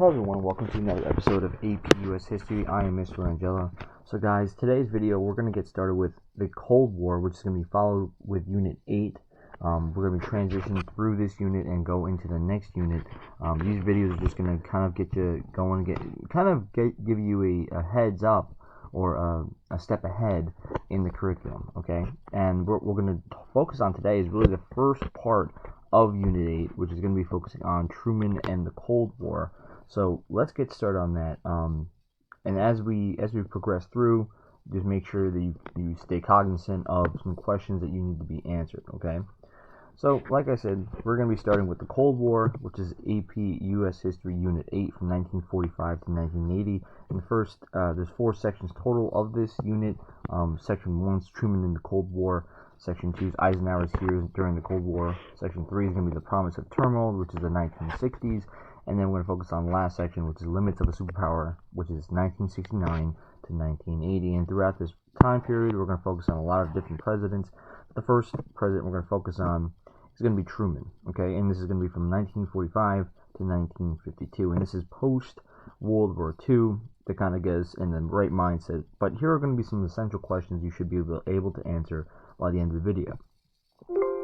Hello everyone, welcome to another episode of AP US History. I am Mr. Langella. So guys, today's video we're going to get started with the Cold War, which is going to be followed with Unit 8. We're going to be transitioning through this unit and go into the next unit. These videos are just going to kind of get you going, give you a heads up or a step ahead in the curriculum, okay? And what we're going to focus on today is really the first part of Unit 8, which is going to be focusing on Truman and the Cold War. So let's get started on that. And as we progress through, just make sure that you stay cognizant of some questions that you need to be answered, okay? So, like I said, we're going to be starting with the Cold War, which is AP US History Unit 8 from 1945 to 1980. And first, there's 4 sections total of this unit. Section 1 is Truman in the Cold War. Section 2 is Eisenhower's Heroes during the Cold War. Section 3 is going to be the Promise of Turmoil, which is the 1960s. And then we're going to focus on the last section, which is Limits of a Superpower, which is 1969 to 1980. And throughout this time period, we're going to focus on a lot of different presidents. The first president we're going to focus on is going to be Truman, okay? And this is going to be from 1945 to 1952. And this is post-World War II to kind of get us in the right mindset. But here are going to be some essential questions you should be able to answer by the end of the video.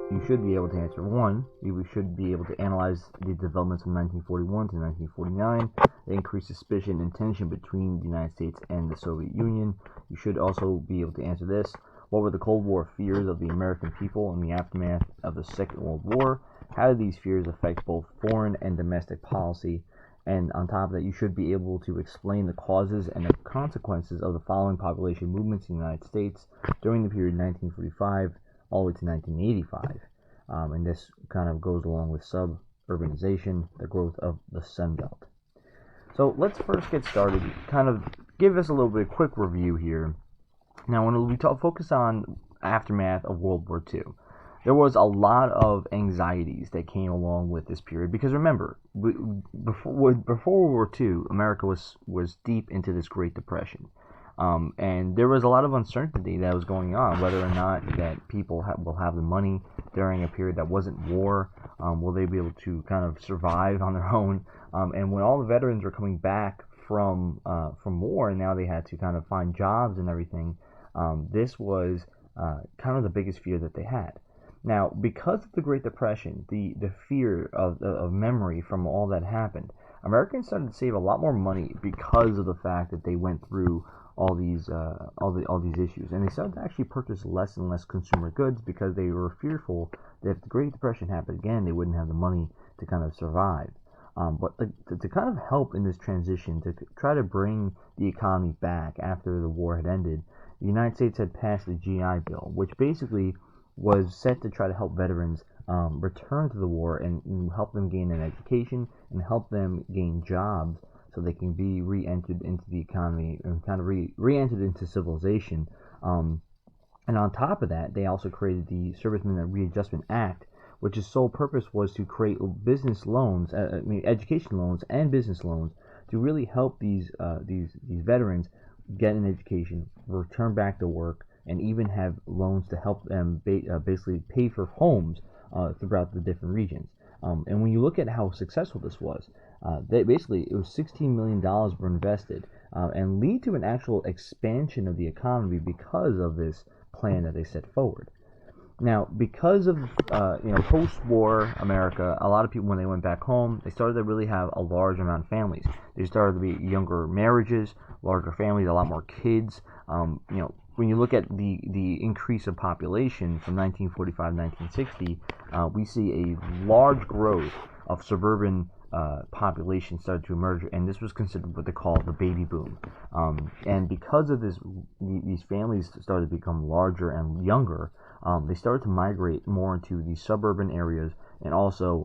You should be able to answer 1. You should be able to analyze the developments from 1941 to 1949, the increased suspicion and tension between the United States and the Soviet Union. You should also be able to answer this. What were the Cold War fears of the American people in the aftermath of the Second World War? How did these fears affect both foreign and domestic policy? And on top of that, you should be able to explain the causes and the consequences of the following population movements in the United States during the period 1945 all the way to 1985. And this kind of goes along with suburbanization, the growth of the Sun Belt. So let's first get started, kind of give us a little bit of quick review here. Now, when we focus on aftermath of World War II, there was a lot of anxieties that came along with this period, because remember, before World War II, America was deep into this Great Depression. And there was a lot of uncertainty that was going on, whether or not that people will have the money during a period that wasn't war. Will they be able to kind of survive on their own? And when all the veterans were coming back from war, and now they had to kind of find jobs and everything, this was kind of the biggest fear that they had. Now, because of the Great Depression, the fear of memory from all that happened, Americans started to save a lot more money because of the fact that they went through all these issues, and they started to actually purchase less and less consumer goods because they were fearful that if the Great Depression happened again, they wouldn't have the money to kind of survive. But to kind of help in this transition, to try to bring the economy back after the war had ended, the United States had passed the GI Bill, which basically was set to try to help veterans return to the war and help them gain an education and help them gain jobs so they can be re-entered into the economy and kind of re-entered into civilization. And on top of that, they also created the Servicemen Readjustment Act, which its sole purpose was to create business loans, education loans and business loans, to really help these veterans get an education, return back to work, and even have loans to help them basically pay for homes throughout the different regions. And when you look at how successful this was, it was $16 million were invested and lead to an actual expansion of the economy because of this plan that they set forward. Now, because of post-war America, a lot of people, when they went back home, they started to really have a large amount of families. There started to be younger marriages, larger families, a lot more kids. When you look at the increase of population from 1945 to 1960, we see a large growth of suburban population started to emerge, and this was considered what they call the baby boom. And because of this, these families started to become larger and younger. They started to migrate more into the suburban areas and also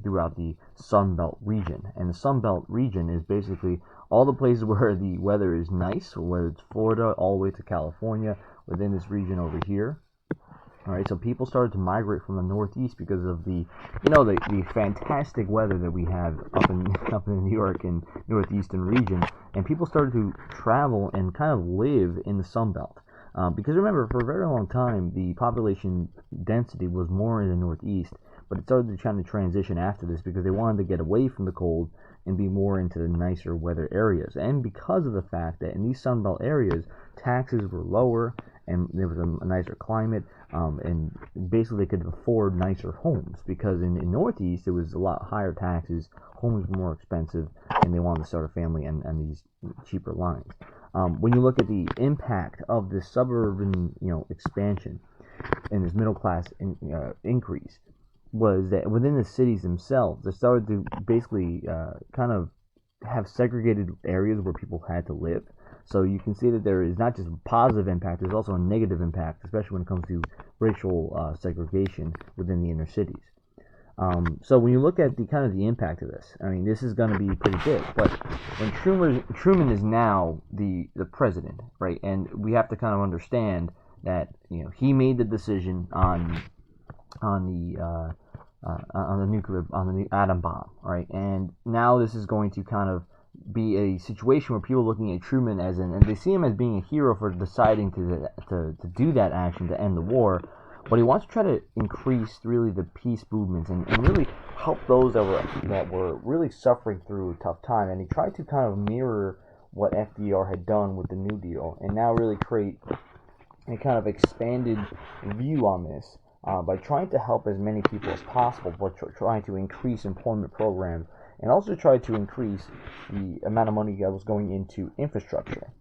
throughout the Sun Belt region. And the Sun Belt region is basically all the places where the weather is nice, whether it's Florida all the way to California, within this region over here. All right, so people started to migrate from the Northeast because of the fantastic weather that we have up in New York and Northeastern region, and people started to travel and kind of live in the Sun Belt. Because remember, for a very long time, the population density was more in the Northeast, but it started to try to transition after this because they wanted to get away from the cold and be more into the nicer weather areas. And because of the fact that in these Sunbelt areas, taxes were lower and there was a nicer climate, and basically they could afford nicer homes, because in the Northeast it was a lot higher taxes, homes were more expensive, and they wanted to start a family and these cheaper lines. When you look at the impact of this suburban, expansion and this middle class increase, was that within the cities themselves, they started to basically kind of have segregated areas where people had to live. So you can see that there is not just a positive impact, there's also a negative impact, especially when it comes to racial segregation within the inner cities. So when you look at the impact of this, I mean, this is going to be pretty big. But when Truman is now the president, right, and we have to kind of understand that he made the decision on the atom bomb, right, and now this is going to kind of be a situation where people are looking at Truman and they see him as being a hero for deciding to do that action to end the war. But he wants to try to increase really the peace movements and really help those that were really suffering through a tough time. And he tried to kind of mirror what FDR had done with the New Deal, and now really create a kind of expanded view on this by trying to help as many people as possible, but trying to increase employment programs and also try to increase the amount of money that was going into infrastructure.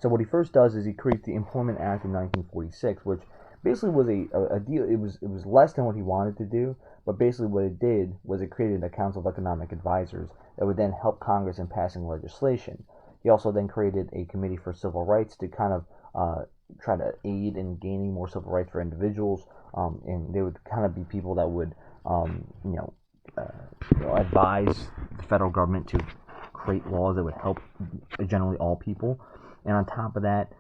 So what he first does is he creates the Employment Act in 1946, which basically was a deal. It was less than what he wanted to do, but basically what it did was it created a Council of Economic Advisors that would then help Congress in passing legislation. He also then created a Committee for Civil Rights to kind of try to aid in gaining more civil rights for individuals, and they would kind of be people that would advise the federal government to create laws that would help generally all people. And on top of that,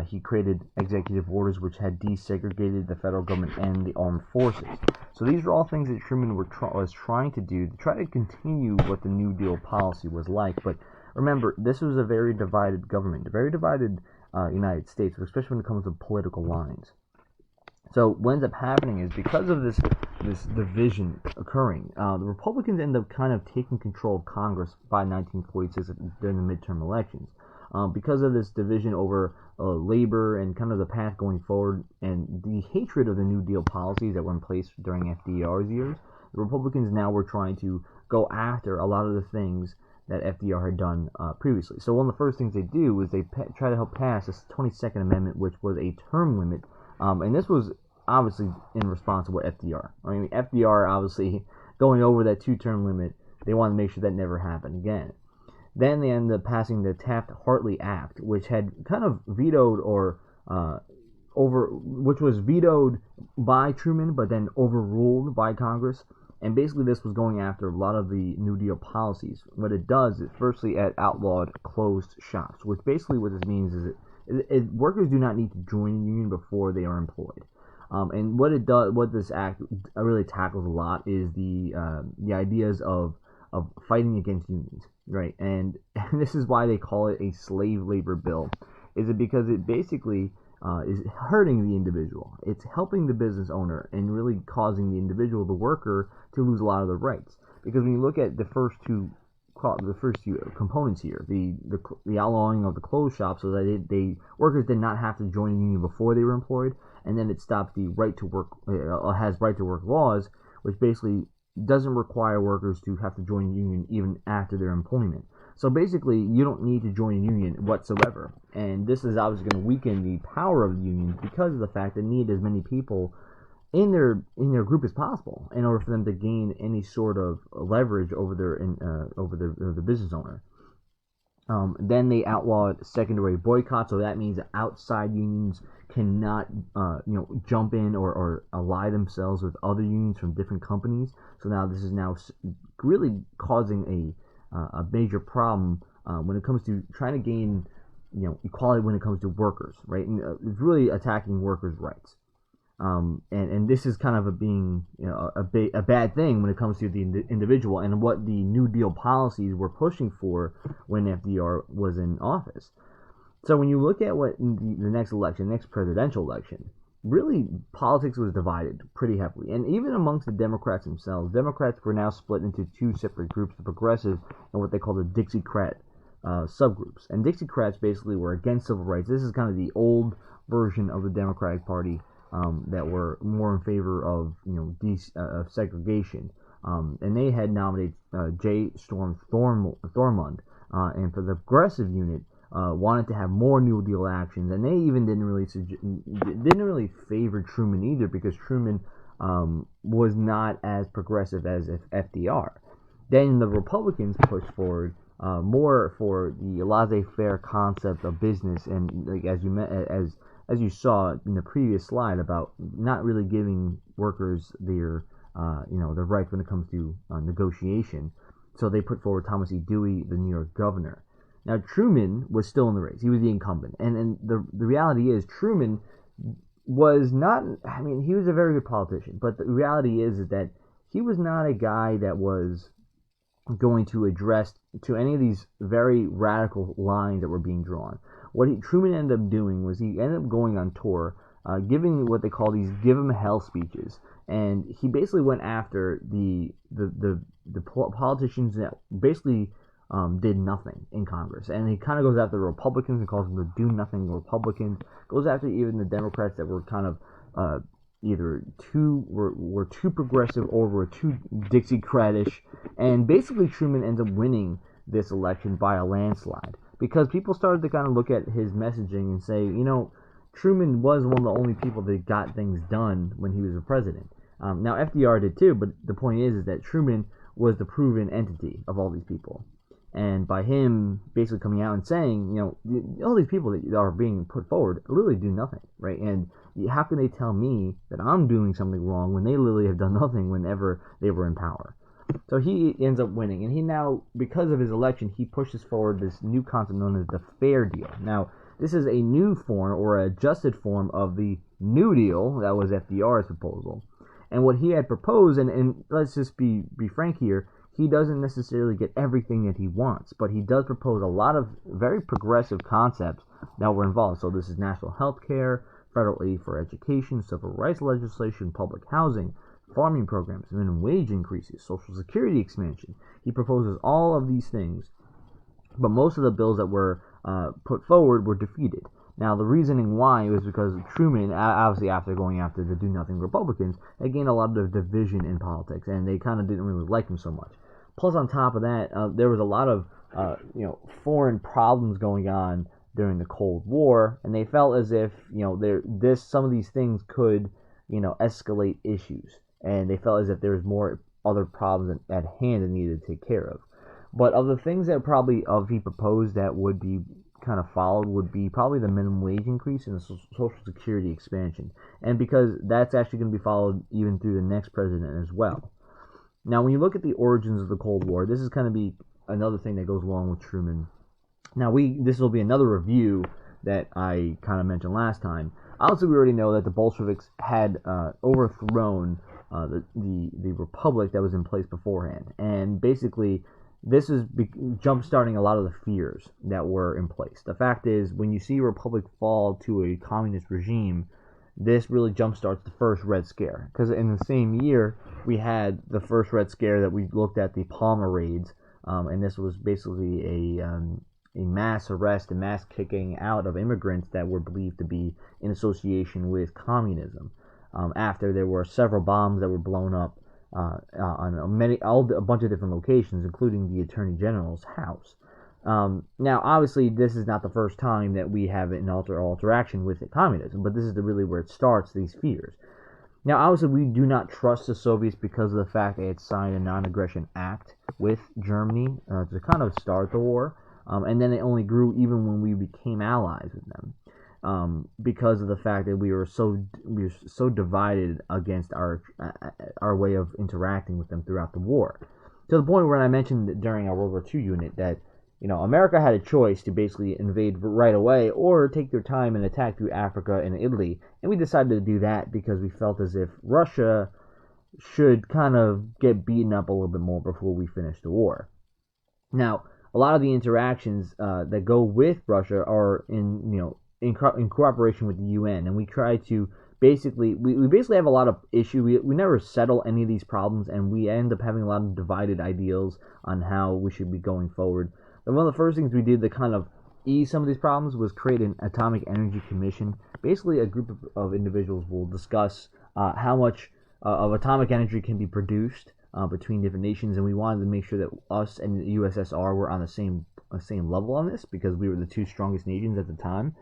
he created executive orders which had desegregated the federal government and the armed forces. So these are all things that Truman was trying to do to try to continue what the New Deal policy was like. But remember, this was a very divided government, a very divided United States, especially when it comes to political lines. So what ends up happening is, because of this division occurring, the Republicans end up kind of taking control of Congress by 1946 during the midterm elections. Because of this division over labor and kind of the path going forward and the hatred of the New Deal policies that were in place during FDR's years, the Republicans now were trying to go after a lot of the things that FDR had done previously. So one of the first things they do is they try to help pass this 22nd Amendment, which was a term limit, and this was obviously in response to what FDR. I mean, FDR obviously going over that 2-term limit, they wanted to make sure that never happened again. Then they ended up passing the Taft-Hartley Act, which had kind of vetoed which was vetoed by Truman, but then overruled by Congress. And basically this was going after a lot of the New Deal policies. What it does is, firstly, it outlawed closed shops, which basically what this means is workers do not need to join a union before they are employed. And what this act really tackles a lot is the ideas of fighting against unions, right? And this is why they call it a slave labor bill. Is it because it basically is hurting the individual? It's helping the business owner and really causing the individual, the worker, to lose a lot of their rights. Because when you look at the first two components here, the outlawing of the closed shops, so that workers did not have to join a union before they were employed, and then it stops the right to work, has right to work laws, which basically doesn't require workers to have to join a union even after their employment. So basically, you don't need to join a union whatsoever. And this is obviously going to weaken the power of the unions because of the fact that they need as many people in their group as possible in order for them to gain any sort of leverage over the business owner. Then they outlawed secondary boycott, so that means that outside unions cannot jump in or ally themselves with other unions from different companies. So now this is now really causing a major problem when it comes to trying to gain equality when it comes to workers, right? And it's really attacking workers' rights. And this is kind of a bad thing when it comes to the individual and what the New Deal policies were pushing for when FDR was in office. So when you look at what the next presidential election, really politics was divided pretty heavily. And even amongst the Democrats themselves, Democrats were now split into two separate groups, the progressive and what they call the Dixiecrat subgroups. And Dixiecrats basically were against civil rights. This is kind of the old version of the Democratic Party that were more in favor of of segregation. And they had nominated J. Storm Thormund, and for the progressive unit, wanted to have more New Deal actions, and they even didn't really favor Truman either, because Truman was not as progressive as FDR. Then the Republicans pushed forward more for the laissez-faire concept of business, and like as you saw in the previous slide about not really giving workers their their rights when it comes to negotiation. So they put forward Thomas E. Dewey, the New York governor. Now Truman was still in the race; he was the incumbent, and the reality is Truman was not. I mean, he was a very good politician, but the reality is that he was not a guy that was going to address to any of these very radical lines that were being drawn. What Truman ended up doing was he ended up going on tour, giving what they call these "give 'em hell" speeches, and he basically went after the politicians that basically did nothing in Congress, and he kind of goes after the Republicans and calls them the "do nothing" Republicans. Goes after even the Democrats that were kind of either were too progressive or were too Dixiecratish, and basically Truman ends up winning this election by a landslide because people started to kind of look at his messaging and say, Truman was one of the only people that got things done when he was a president. Now FDR did too, but the point is that Truman was the proven entity of all these people. And by him basically coming out and saying, all these people that are being put forward literally do nothing, right? And how can they tell me that I'm doing something wrong when they literally have done nothing whenever they were in power? So he ends up winning, and he now, because of his election, he pushes forward this new concept known as the Fair Deal. Now, this is a new form or an adjusted form of the New Deal that was FDR's proposal. And what he had proposed, and let's just be frank here, he doesn't necessarily get everything that he wants, but he does propose a lot of very progressive concepts that were involved. So this is national health care, federal aid for education, civil rights legislation, public housing, farming programs, minimum wage increases, social security expansion. He proposes all of these things, but most of the bills that were put forward were defeated. Now, the reasoning why was because Truman, obviously after going after the do-nothing Republicans, had gained a lot of division in politics, and they kind of didn't really like him so much. Plus, on top of that, there was a lot of foreign problems going on during the Cold War, and they felt as if some of these things could escalate issues, and they felt as if there was more other problems at hand that needed to take care of. But of the things that probably he proposed that would be kind of followed would be probably the minimum wage increase and the social security expansion, and because that's actually going to be followed even through the next president as well. Now, when you look at the origins of the Cold War, this is going to be another thing that goes along with Truman. Now, this will be another review that I kind of mentioned last time. Obviously, we already know that the Bolsheviks had overthrown the republic that was in place beforehand, and basically this is jump-starting a lot of the fears that were in place. The fact is, when you see a republic fall to a communist regime, this really jump-starts the first Red Scare. Because in the same year, we had the first Red Scare that we looked at, the Palmer raids, and this was basically a mass arrest and mass kicking out of immigrants that were believed to be in association with communism. After there were several bombs that were blown up on a bunch of different locations, including the Attorney General's house. Now, obviously, this is not the first time that we have an interaction with communism, but this is really where it starts, these fears. Now, obviously, we do not trust the Soviets because of the fact they had signed a non-aggression act with Germany to kind of start the war, and then it only grew even when we became allies with them. Because of the fact that we were so divided against our way of interacting with them throughout the war, to the point where I mentioned during our World War II unit that America had a choice to basically invade right away or take their time and attack through Africa and Italy, and we decided to do that because we felt as if Russia should kind of get beaten up a little bit more before we finish the war. Now, a lot of the interactions that go with Russia are in cooperation with the UN, and we try to basically we basically have a lot of issue. We never settle any of these problems, and we end up having a lot of divided ideals on how we should be going forward. And one of the first things we did to kind of ease some of these problems was create an atomic energy commission. Basically, a group of individuals will discuss how much of atomic energy can be produced between different nations, and we wanted to make sure that us and the USSR were on the same level on this because we were the two strongest nations at the time.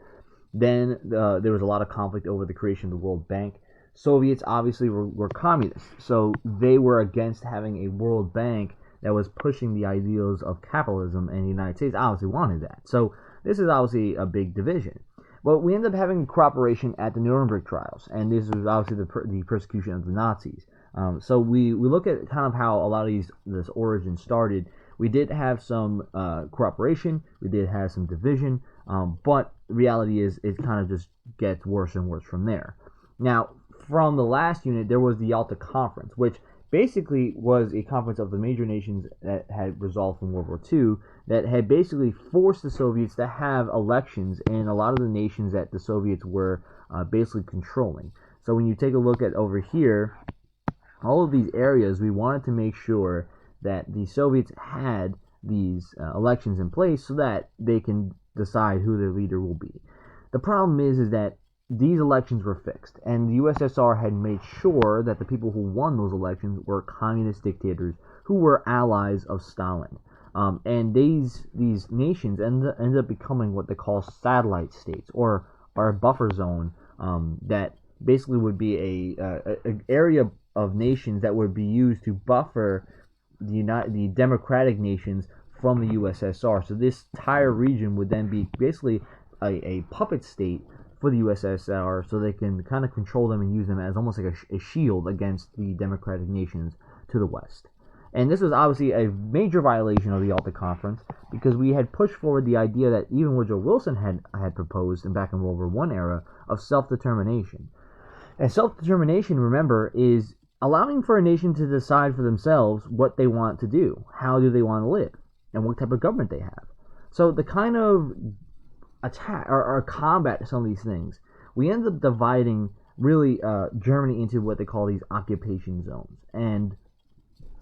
Then there was a lot of conflict over the creation of the World Bank. Soviets obviously were communists, so they were against having a World Bank that was pushing the ideals of capitalism, and the United States obviously wanted that. So this is obviously a big division. But we ended up having cooperation at the Nuremberg trials, and this was obviously the persecution of the Nazis. So we look at kind of how a lot of this origin started. We did have some cooperation, we did have some division, but the reality is it kind of just gets worse and worse from there. Now, from the last unit, there was the Yalta Conference, which basically was a conference of the major nations that had resolved from World War II that had basically forced the Soviets to have elections in a lot of the nations that the Soviets were basically controlling. So when you take a look at over here, all of these areas, we wanted to make sure that the Soviets had these elections in place so that they can decide who their leader will be. The problem is that these elections were fixed, and the USSR had made sure that the people who won those elections were communist dictators who were allies of Stalin. And these nations ended up becoming what they call satellite states, or a buffer zone that basically would be a area of nations that would be used to buffer the democratic nations from the USSR. So this entire region would then be basically a puppet state for the USSR, so they can kind of control them and use them as almost like a shield against the democratic nations to the west. And this was obviously a major violation of the Yalta Conference because we had pushed forward the idea that even Woodrow Wilson had proposed back in World War I era of self-determination. And self-determination, remember, is allowing for a nation to decide for themselves what they want to do, how do they want to live, and what type of government they have. So the kind of attack or combat some of these things, we end up dividing really Germany into what they call these occupation zones. And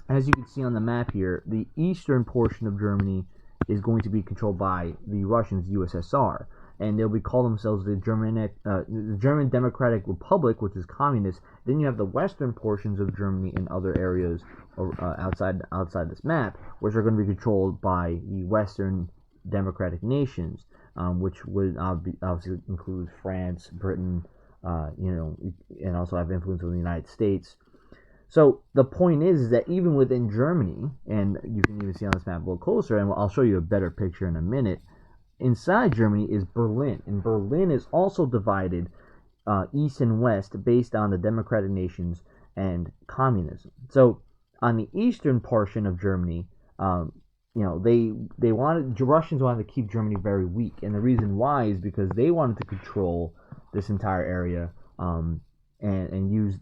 as you can see on the map here, the eastern portion of Germany is going to be controlled by the Russians, USSR, and they'll be call themselves the German Democratic Republic, which is communist. Then you have the western portions of Germany and other areas outside this map, which are going to be controlled by the Western democratic nations, which would obviously include France, Britain, and also have influence on the United States. So the point is that even within Germany, and you can even see on this map a little closer, and I'll show you a better picture in a minute, inside Germany is Berlin, and Berlin is also divided east and west based on the democratic nations and communism. So on the eastern portion of Germany, the Russians wanted to keep Germany very weak, and the reason why is because they wanted to control this entire area and use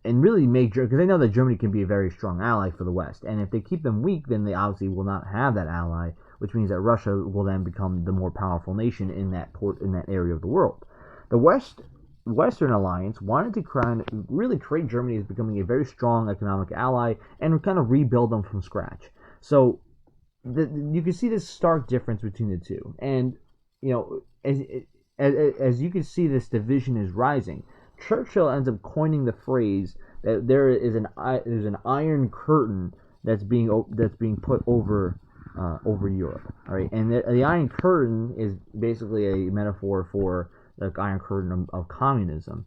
and really make because they know that Germany can be a very strong ally for the West, and if they keep them weak, then they obviously will not have that ally, which means that Russia will then become the more powerful nation in that area of the world. The Western Alliance wanted to really create Germany as becoming a very strong economic ally and kind of rebuild them from scratch. So you can see this stark difference between the two, and as you can see, this division is rising. Churchill ends up coining the phrase that there's an iron curtain that's being put over Europe. All right, and the Iron Curtain is basically a metaphor for the Iron Curtain of communism,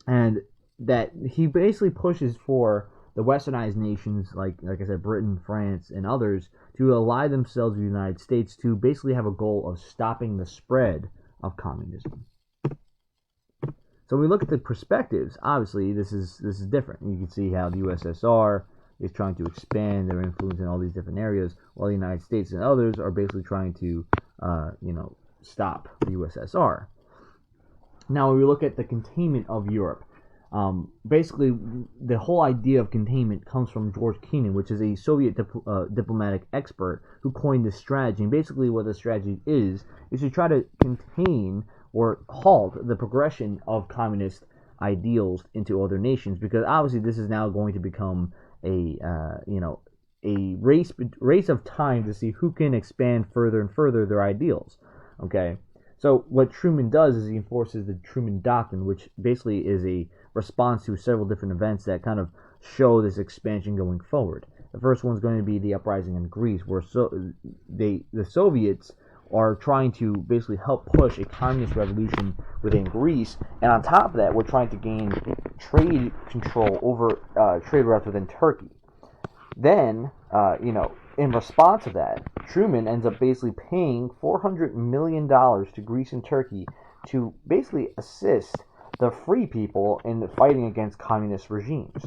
and that he basically pushes for the westernized nations like I said, Britain, France, and others to ally themselves with the United States to basically have a goal of stopping the spread of communism. So we look at the perspectives. Obviously, this is different. You can see how the USSR is trying to expand their influence in all these different areas, while the United States and others are basically trying to, stop the USSR. Now, when we look at the containment of Europe, basically the whole idea of containment comes from George Kennan, which is a Soviet diplomatic expert who coined this strategy. And basically, what the strategy is to try to contain or halt the progression of communist ideals into other nations, because obviously this is now going to become a a race of time to see who can expand further and further their ideals. Okay, so what Truman does is he enforces the Truman Doctrine, which basically is a response to several different events that kind of show this expansion going forward. The first one's going to be the uprising in Greece, where the Soviets are trying to basically help push a communist revolution within Greece, and on top of that, we're trying to gain trade control over trade routes within Turkey. Then, in response to that, Truman ends up basically paying $400 million to Greece and Turkey to basically assist the free people in fighting against communist regimes.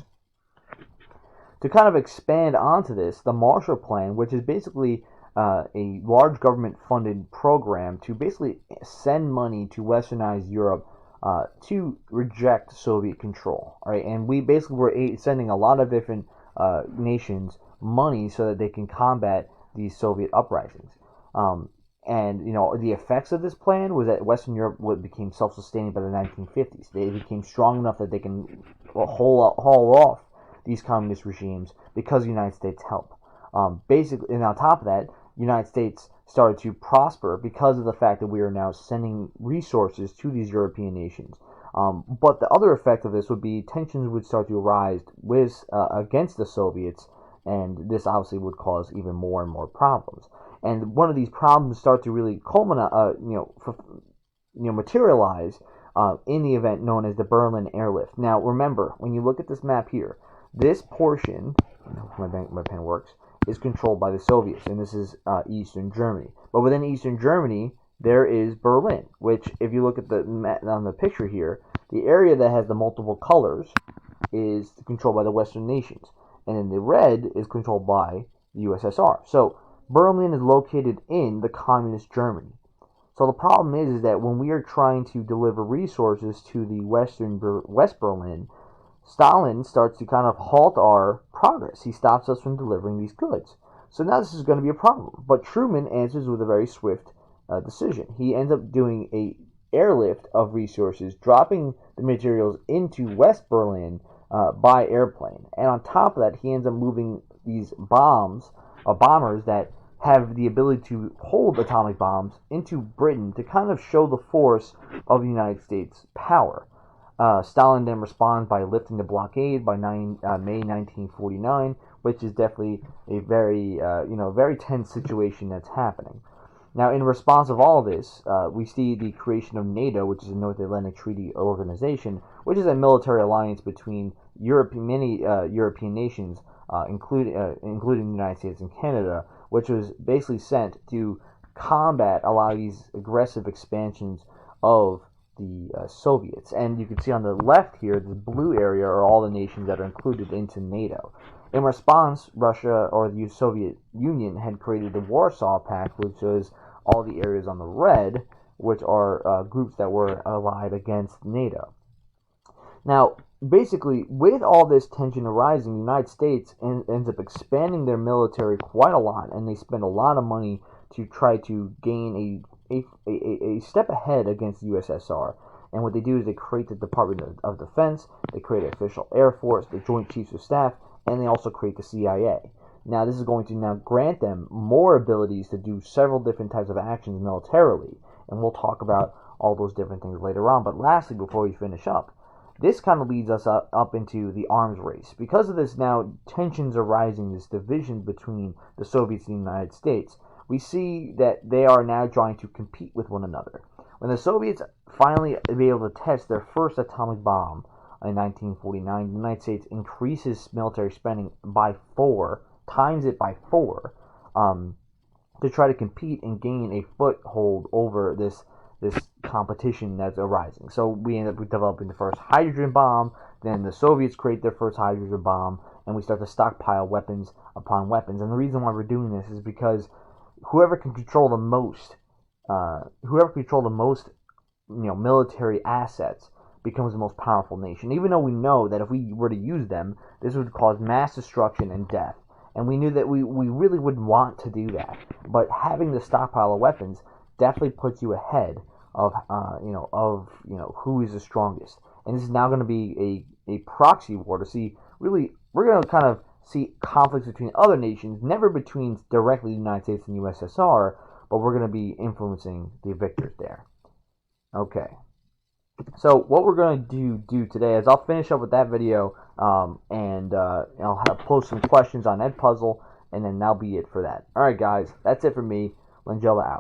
To kind of expand onto this, the Marshall Plan, which is basically a large government-funded program to basically send money to westernized Europe to reject Soviet control. All right, and we basically were sending a lot of different nations money so that they can combat these Soviet uprisings. And the effects of this plan was that Western Europe became self-sustaining by the 1950s. They became strong enough that they can haul off these communist regimes because the United States helped. Basically, and on top of that, the United States started to prosper because of the fact that we are now sending resources to these European nations. But the other effect of this would be tensions would start to arise against the Soviets, and this obviously would cause even more and more problems. And one of these problems start to really culminate, materialize in the event known as the Berlin Airlift. Now, remember, when you look at this map here, this portion, my pen works, is controlled by the Soviets, and this is Eastern Germany. But within Eastern Germany, there is Berlin, which, if you look at on the picture here, the area that has the multiple colors is controlled by the Western nations, and then the red is controlled by the USSR. So Berlin is located in the communist Germany. So the problem is that when we are trying to deliver resources to the West Berlin, Stalin starts to kind of halt our progress. He stops us from delivering these goods. So now this is going to be a problem. But Truman answers with a very swift decision. He ends up doing a airlift of resources, dropping the materials into West Berlin by airplane. And on top of that, he ends up moving these bombers that have the ability to hold atomic bombs into Britain to kind of show the force of the United States' power. Stalin then responds by lifting the blockade by May 1949, which is definitely a very tense situation that's happening. Now, in response of all this, we see the creation of NATO, which is a North Atlantic Treaty Organization, which is a military alliance between many European nations, including the United States and Canada, which was basically sent to combat a lot of these aggressive expansions of the Soviets. And you can see on the left here, the blue area are all the nations that are included into NATO. In response, Russia, or the Soviet Union, had created the Warsaw Pact, which was all the areas on the red, which are groups that were allied against NATO. Now, basically, with all this tension arising, the United States ends up expanding their military quite a lot, and they spend a lot of money to try to gain a step ahead against the USSR. And what they do is they create the Department of Defense, they create an official Air Force, the Joint Chiefs of Staff, and they also create the CIA. Now, this is going to now grant them more abilities to do several different types of actions militarily, and we'll talk about all those different things later on. But lastly, before we finish up, this kind of leads us up into the arms race. Because of this now, tensions are rising, this division between the Soviets and the United States, we see that they are now trying to compete with one another. When the Soviets finally be able to test their first atomic bomb in 1949, the United States increases military spending by 4, times it by 4, to try to compete and gain a foothold over this competition that's arising. So we end up developing the first hydrogen bomb, then the Soviets create their first hydrogen bomb, and we start to stockpile weapons upon weapons. And the reason why we're doing this is because whoever can control the most military assets becomes the most powerful nation. Even though we know that if we were to use them, this would cause mass destruction and death. And we knew that we really wouldn't want to do that. But having the stockpile of weapons definitely puts you ahead of who is the strongest. and this is now going to be a proxy war to see, really, we're going to kind of see conflicts between other nations, never between directly the United States and USSR, but we're going to be influencing the victors there. Okay. So what we're going to do today is I'll finish up with that video, and I'll post some questions on Edpuzzle, and then that'll be it for that. All right, guys, that's it for me. Langella out.